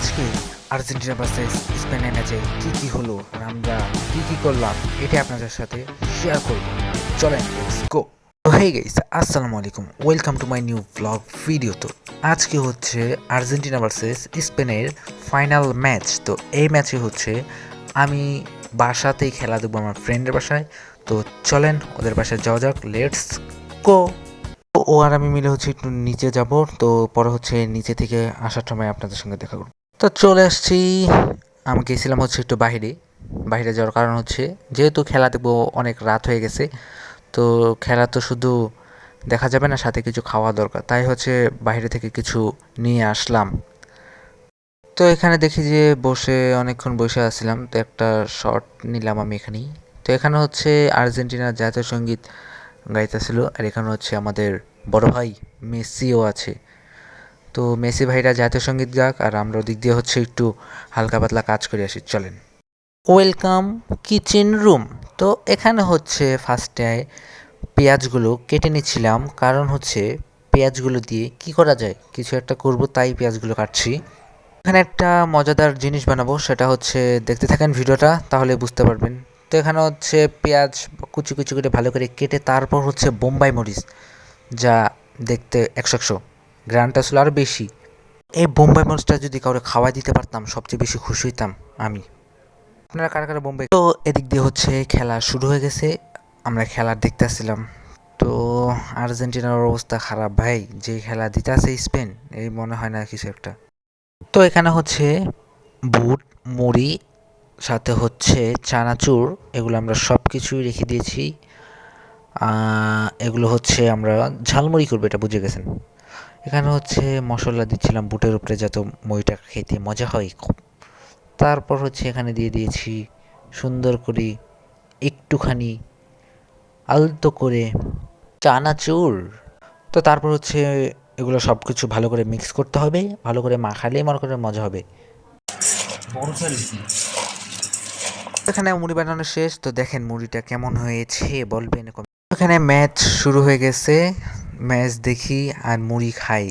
আজকে Argentina versus স্পেনের ম্যাচে কি হলো আর আমরা কি করলাম এটা আপনাদের সাথে শেয়ার করব। চলেন লেটস গো। হে গাইস, আসসালামু আলাইকুম, welcome to my new blog video. তো আজকে হচ্ছে আর্জেন্টিনা ভার্সেস স্পেনের ফাইনাল ম্যাচ। তো এই ম্যাচে হচ্ছে আমি বাসাতেই খেলা দেখবো, আমার ফ্রেন্ডের বাসায়। তো চলেন ওদের বাসায় যাওয়া যাক, লেটস গো। ও আর আমি মিলে হচ্ছে একটু নিচে যাব, তো পরে হচ্ছে নিচে থেকে আসার সময় আপনাদের সঙ্গে দেখা করব। তো চলে আসছি। আমি গেছিলাম হচ্ছে একটু বাইরে যাওয়ার কারণ হচ্ছে যেহেতু খেলা দেখবো, অনেক রাত হয়ে গেছে। তো খেলা তো শুধু দেখা যাবে না, সাথে কিছু খাওয়া দরকার, তাই হচ্ছে বাইরে থেকে কিছু নিয়ে আসলাম। তো এখানে দেখি যে অনেকক্ষণ বসে আসছিলাম, তো একটা শট নিলাম আমি এখানেই। তো এখানে হচ্ছে আর্জেন্টিনার জাতীয় সঙ্গীত গাইতেছিল, আর এখানে হচ্ছে আমাদের বড় ভাই মেসিও আছে। তো মেসি ভাইরা জাতীয় সঙ্গীত গাক, আর আমরা ওদিক দিয়ে হচ্ছে একটু হালকা পাতলা কাজ করে আসি। চলেন। Welcome kitchen room. তো এখানে হচ্ছে ফার্স্টে পেঁয়াজগুলো কেটে নিচ্ছিলাম, কারণ হচ্ছে পেঁয়াজগুলো দিয়ে কি করা যায়, কিছু একটা করব, তাই পেঁয়াজগুলো কাটছি। এখানে একটা মজাদার জিনিস বানাবো, সেটা হচ্ছে দেখতে থাকেন ভিডিওটা, তাহলে বুঝতে পারবেন। তো এখানে হচ্ছে পেঁয়াজ কুচি কুচি করে ভালো করে কেটে, তারপর হচ্ছে বোম্বাই মরিচ, যা দেখতে 100 গ্রানটা ছিল আরও বেশি। এই বোম্বাই মরিচটা যদি কাউকে খাওয়াই দিতে পারতাম, সবচেয়ে বেশি খুশি হইতাম আমি। আপনারা কারা কারা বোম্বাই। তো এদিক দিয়ে হচ্ছে খেলা শুরু হয়ে গেছে, আমরা খেলা দেখতেছিলাম। তো আর্জেন্টিনার অবস্থা খারাপ ভাই, যে খেলা দিতে আছে স্পেন, এই মনে হয় না কিছু একটা। তো এখানে হচ্ছে বুট, মুড়ি, সাথে হচ্ছে চানাচুর, এগুলো আমরা সব কিছুই রেখে দিয়েছি। এগুলো হচ্ছে আমরা ঝালমুড়ি করবো, এটা বুঝে গেছেন। এখানে হচ্ছে মশলা দিচ্ছিলাম বুটের উপরে, যাতে মুড়িটা খেতে মজা হয় খুব। তারপর হচ্ছে এখানে দিয়ে দিয়েছি সুন্দর করে একটুখানি আলতো করে চানাচুর। তো তারপর হচ্ছে এগুলো সব কিছু ভালো করে মিক্স করতে হবে, ভালো করে মাখালেই মনে করে মজা হবে। এখানে মুড়ি বানানো শেষ, তো দেখেন মুড়িটা কেমন হয়েছে বলবেন। এখানে ম্যাচ শুরু হয়ে গেছে, ম্যাচ দেখি আর মুড়ি খাই।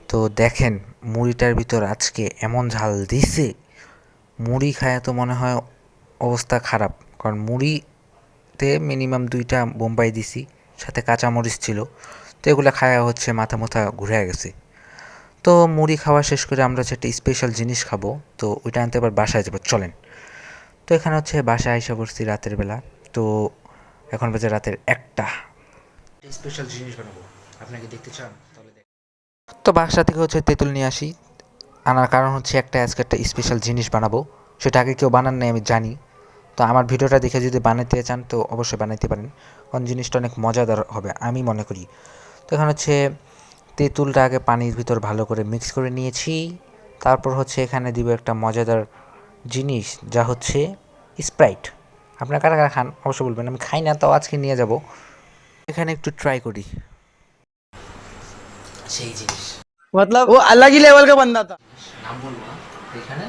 তো দেখেন মুড়িটার ভিতর আজকে এমন ঝাল দিছে, মুড়ি খায় তো মনে হয় অবস্থা খারাপ, কারণ মুড়িতে মিনিমাম 2টা বোম্বাই দিছি, সাথে কাঁচামরিচ ছিল। তো এগুলো খাওয়া হচ্ছে মাথা ঘুরে গেছে। তো মুড়ি খাওয়া শেষ করে আমরা হচ্ছে একটা স্পেশাল জিনিস খাবো, তো ওইটা আনতে আবার বাসায় যাবো। চলেন। তো এখানে হচ্ছে বাসায় এসে পড়ছি রাতের বেলা। তো এখন বাজে রাতের 1টা। স্পেশাল জিনিস বানাবো, আপনাকে দেখতে চান তাহলে দেখ। তো বাসা থেকে হচ্ছে তেঁতুল নিয়ে আসি, আনার কারণ হচ্ছে আজকে একটা স্পেশাল জিনিস বানাবো, সেটা আগে কেউ বানান নাই আমি জানি। তো আমার ভিডিওটা দেখে যদি বানাতে চান তো অবশ্যই বানাইতে পারেন, কারণ জিনিসটা অনেক মজাদার হবে আমি মনে করি। তো এখানে হচ্ছে তেঁতুলটা আগে পানির ভিতর ভালো করে মিক্স করে নিয়েছি। তারপর হচ্ছে এখানে দিব একটা মজাদার জিনিস, যা হচ্ছে স্প্রাইট। আপনারা কারা কারা খান অবশ্যই বলবেন, আমি খাই না, তাও আজকে নিয়ে যাব। এখানে একটু ট্রাই করি সেই জিনিস। मतलब वो अलग ही लेवल का बंदा था। নাম বলবো না এখানে।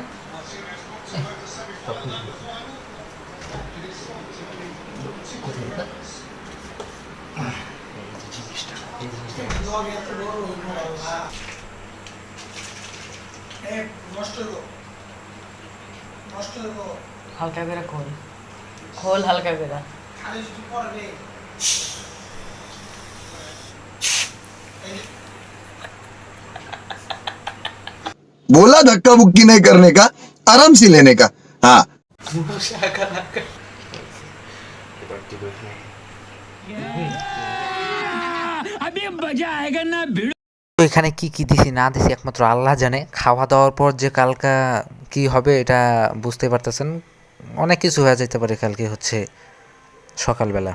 হালকা করে খোল খোল হালকা করে। बोला धक्का मुक्की नहीं करने का, आराम से लेने का। हाँ তো এখানে কি দিছি না দিছি একমাত্র আল্লাহ জানে। খাওয়া দাওয়ার পর যে কালকা কি হবে এটা বুঝতে পারতেছেন, অনেক কিছু হয়ে যেতে পারে কালকে হচ্ছে সকালবেলা।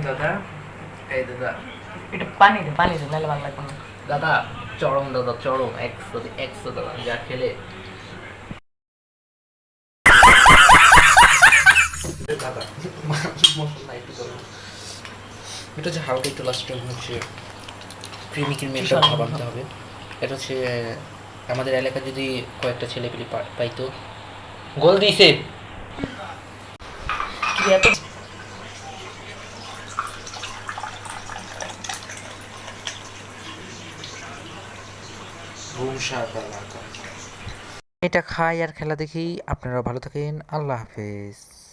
দাদা এই দাদা এটা পানি দে নাহলে ভালো লাগবে না। দাদা চরম, দাদা চরম 100 দাদা, যা খেলে এটা হচ্ছে হালকা একটু লাস্ট টাইম হচ্ছে ক্রিমি একটা ভাব আনতে হবে। এটা হচ্ছে আমাদের এলাকা যদি কয়েকটা ছেলেপিলি পাইতো। গোল দিয়েছে কি এত এটা খাই আর খেলা দেখি। আপনারা ভালো থাকেন। আল্লাহ হাফেজ।